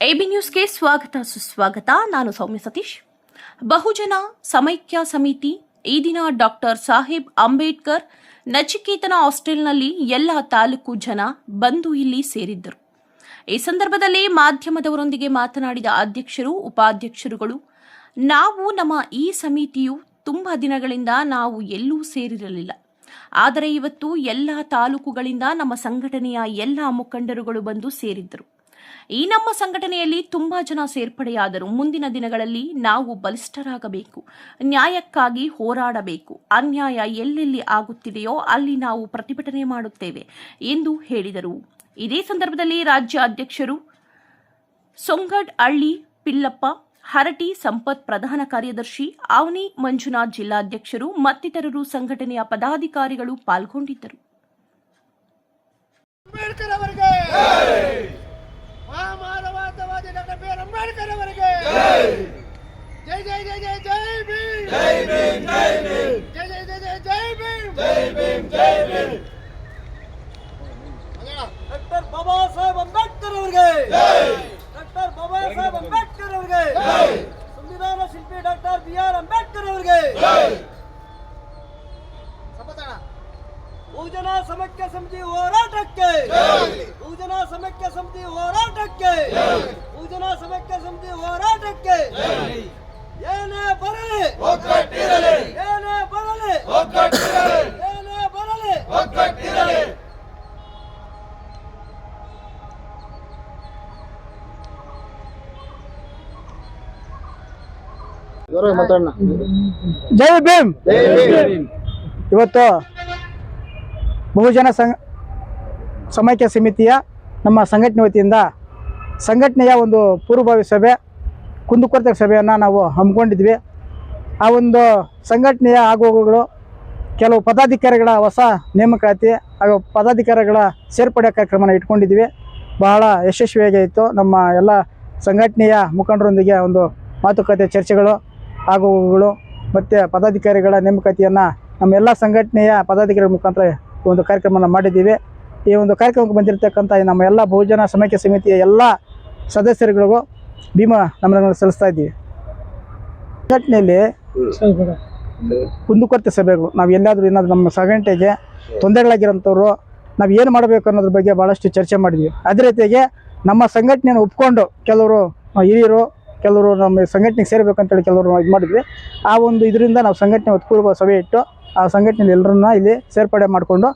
AB ನ್ಯೂಸ್ಗೆ ಸ್ವಾಗತ ಸುಸ್ವಾಗತ. ನಾನು ಸೌಮ್ಯ ಸತೀಶ್. ಬಹುಜನ ಸಮೈಕ್ಯ ಸಮಿತಿ ಈ ದಿನ ಡಾಕ್ಟರ್ ಸಾಹೇಬ್ ಅಂಬೇಡ್ಕರ್ ನಚಿಕೇತನ ಹಾಸ್ಟೆಲ್ನಲ್ಲಿ ಎಲ್ಲ ತಾಲೂಕು ಜನ ಬಂದು ಇಲ್ಲಿ ಸೇರಿದ್ದರು. ಈ ಸಂದರ್ಭದಲ್ಲಿ ಮಾಧ್ಯಮದವರೊಂದಿಗೆ ಮಾತನಾಡಿದ ಅಧ್ಯಕ್ಷರು, ಉಪಾಧ್ಯಕ್ಷರುಗಳು, ನಾವು ನಮ್ಮ ಈ ಸಮಿತಿಯು ತುಂಬಾ ದಿನಗಳಿಂದ ನಾವು ಎಲ್ಲೂ ಸೇರಿರಲಿಲ್ಲ. ಆದರೆ ಇವತ್ತು ಎಲ್ಲ ತಾಲೂಕುಗಳಿಂದ ನಮ್ಮ ಸಂಘಟನೆಯ ಎಲ್ಲ ಮುಖಂಡರುಗಳು ಬಂದು ಸೇರಿದ್ದರು. ಈ ನಮ್ಮ ಸಂಘಟನೆಯಲ್ಲಿ ತುಂಬಾ ಜನ ಸೇರ್ಪಡೆಯಾದರು. ಮುಂದಿನ ದಿನಗಳಲ್ಲಿ ನಾವು ಬಲಿಷ್ಠರಾಗಬೇಕು, ನ್ಯಾಯಕ್ಕಾಗಿ ಹೋರಾಡಬೇಕು. ಅನ್ಯಾಯ ಎಲ್ಲೆಲ್ಲಿ ಆಗುತ್ತಿದೆಯೋ ಅಲ್ಲಿ ನಾವು ಪ್ರತಿಭಟನೆ ಮಾಡುತ್ತೇವೆ ಎಂದು ಹೇಳಿದರು. ಇದೇ ಸಂದರ್ಭದಲ್ಲಿ ರಾಜ್ಯ ಅಧ್ಯಕ್ಷರು ಸೊಂಗಡ್ ಹಳ್ಳಿ ಪಿಲ್ಲಪ್ಪ, ಹರಟಿ ಸಂಪತ್ ಪ್ರಧಾನ ಕಾರ್ಯದರ್ಶಿ, ಅವನಿ ಮಂಜುನಾಥ್ ಜಿಲ್ಲಾಧ್ಯಕ್ಷರು ಮತ್ತಿತರರು ಸಂಘಟನೆಯ ಪದಾಧಿಕಾರಿಗಳು ಪಾಲ್ಗೊಂಡಿದ್ದರು. ಮಾನವತಾವಾದಿ ಡಾಕ್ಟರ್ ಬಿ ಆರ್ ಅಂಬೇಡ್ಕರ್ ಅವರಿಗೆ ಜೈ ಜೈ ಜೈ ಜೈ ಜೈ ಭೀಮ್, ಜೈ ಭೀಮ್, ಜೈ ಭೀಮ್, ಜೈ ಜೈ ಜೈ ಜೈ ಜೈ ಭೀಮ್, ಜೈ ಭೀಮ್, ಜೈ ಭೀಮ್. ಡಾಕ್ಟರ್ ಬಾಬಾ ಸಾಹೇಬ್ ಅಂಬೇಡ್ಕರ್ ಅವರಿಗೆ ಜೈ, ಡಾಕ್ಟರ್ ಬಾಬಾ ಸಾಹೇಬ್ ಅಂಬೇಡ್ಕರ್ ಅವರಿಗೆ ಜೈ, ಸಂವಿಧಾನ ಶಿಲ್ಪಿ ಡಾಕ್ಟರ್ ಬಿ ಆರ್ ಅಂಬೇಡ್ಕರ್ ಅವರಿಗೆ ಜೈ. ಬಹುಜನ ಸಮೈಕ್ಯ ಸಮಿತಿ ಹೋರಾಟಕ್ಕೆ, ಬಹುಜನ ಸಮೈಕ್ಯ ಸಮಿತಿ ಹೋರಾಟಕ್ಕೆ, ಬಹುಜನ ಸಮೈಕ್ಯ ಸಮಿತಿ ಹೋರಾಟಕ್ಕೆ. ಏನೇ ಬರಲಿ ಒಗ್ಗಟ್ಟಿರಲಿ, ಏನೇ ಬರಲಿ ಒಗ್ಗಟ್ಟಿರಲಿ, ಏನೇ ಬರಲಿ ಒಗ್ಗಟ್ಟಿರಲಿ. ಜೈ ಭೀಮ್. ಇವತ್ತು ಬಹುಜನ ಸಮೈಕ್ಯ ಸಮಿತಿಯ ನಮ್ಮ ಸಂಘಟನೆ ವತಿಯಿಂದ ಸಂಘಟನೆಯ ಒಂದು ಪೂರ್ವಭಾವಿ ಸಭೆ, ಕುಂದುಕೊರತೆ ಸಭೆಯನ್ನು ನಾವು ಹಮ್ಮಿಕೊಂಡಿದ್ವಿ. ಆ ಒಂದು ಸಂಘಟನೆಯ ಆಗುಹೋಗುಗಳು, ಕೆಲವು ಪದಾಧಿಕಾರಿಗಳ ಹೊಸ ನೇಮಕಾತಿ ಹಾಗೂ ಪದಾಧಿಕಾರಿಗಳ ಸೇರ್ಪಡೆ ಕಾರ್ಯಕ್ರಮನ ಇಟ್ಕೊಂಡಿದ್ವಿ. ಬಹಳ ಯಶಸ್ವಿಯಾಗಿ ಇತ್ತು. ನಮ್ಮ ಎಲ್ಲ ಸಂಘಟನೆಯ ಮುಖಂಡರೊಂದಿಗೆ ಒಂದು ಮಾತುಕತೆ, ಚರ್ಚೆಗಳು, ಆಗುಹೋಗುಗಳು ಮತ್ತು ಪದಾಧಿಕಾರಿಗಳ ನೇಮಕಾತಿಯನ್ನು ನಮ್ಮ ಎಲ್ಲ ಸಂಘಟನೆಯ ಪದಾಧಿಕಾರಿಗಳ ಮುಖಾಂತರ ಒಂದು ಕಾರ್ಯಕ್ರಮನ ಮಾಡಿದ್ದೀವಿ. ಈ ಒಂದು ಕಾರ್ಯಕ್ರಮಕ್ಕೆ ಬಂದಿರತಕ್ಕಂಥ ನಮ್ಮ ಎಲ್ಲ ಬಹುಜನ ಸಮೈಕ್ಯ ಸಮಿತಿಯ ಎಲ್ಲ ಸದಸ್ಯರುಗಳಿಗೂ ಭೀಮ ನಮನಗಳನ್ನು ಸಲ್ಲಿಸ್ತಾ ಇದ್ದೀವಿ. ಸಂಘಟನೆಯಲ್ಲಿ ಕುಂದುಕೊರತೆ ಸಭೆಗಳು, ನಾವು ಎಲ್ಲಾದರೂ ಏನಾದರೂ ನಮ್ಮ ಸಂಘಟನೆಗೆ ತೊಂದರೆಗಳಾಗಿರೋಂಥವ್ರು ನಾವು ಏನು ಮಾಡಬೇಕು ಅನ್ನೋದ್ರ ಬಗ್ಗೆ ಭಾಳಷ್ಟು ಚರ್ಚೆ ಮಾಡಿದ್ವಿ. ಅದೇ ರೀತಿಯಾಗಿ ನಮ್ಮ ಸಂಘಟನೆಯನ್ನು ಒಪ್ಕೊಂಡು ಕೆಲವರು ಹಿರಿಯರು, ಕೆಲವರು ನಮ್ಮ ಸಂಘಟನೆಗೆ ಸೇರಬೇಕಂತೇಳಿ ಕೆಲವರು ಇದು ಮಾಡಿದ್ವಿ. ಆ ಒಂದು ಇದರಿಂದ ನಾವು ಸಂಘಟನೆ ಪೂರ್ವ ಸಭೆ ಇಟ್ಟು ಆ ಸಂಘಟನೆಯಲ್ಲಿ ಎಲ್ಲರನ್ನ ಇಲ್ಲಿ ಸೇರ್ಪಡೆ ಮಾಡಿಕೊಂಡು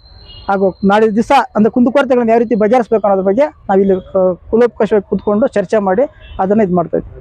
ಹಾಗೂ ನಾಳೆ ದಿವಸ ಅಂದರೆ ಕುಂದುಕೊರತೆಗಳನ್ನು ಯಾವ ರೀತಿ ಬಗೆಹರಿಸಬೇಕು ಅನ್ನೋದ್ರ ಬಗ್ಗೆ ನಾವಿಲ್ಲಿ ಕೂಲಂಕಷವಾಗಿ ಕೂತ್ಕೊಂಡು ಚರ್ಚೆ ಮಾಡಿ ಅದನ್ನು ಇದು ಮಾಡ್ತಾಯಿದ್ವಿ.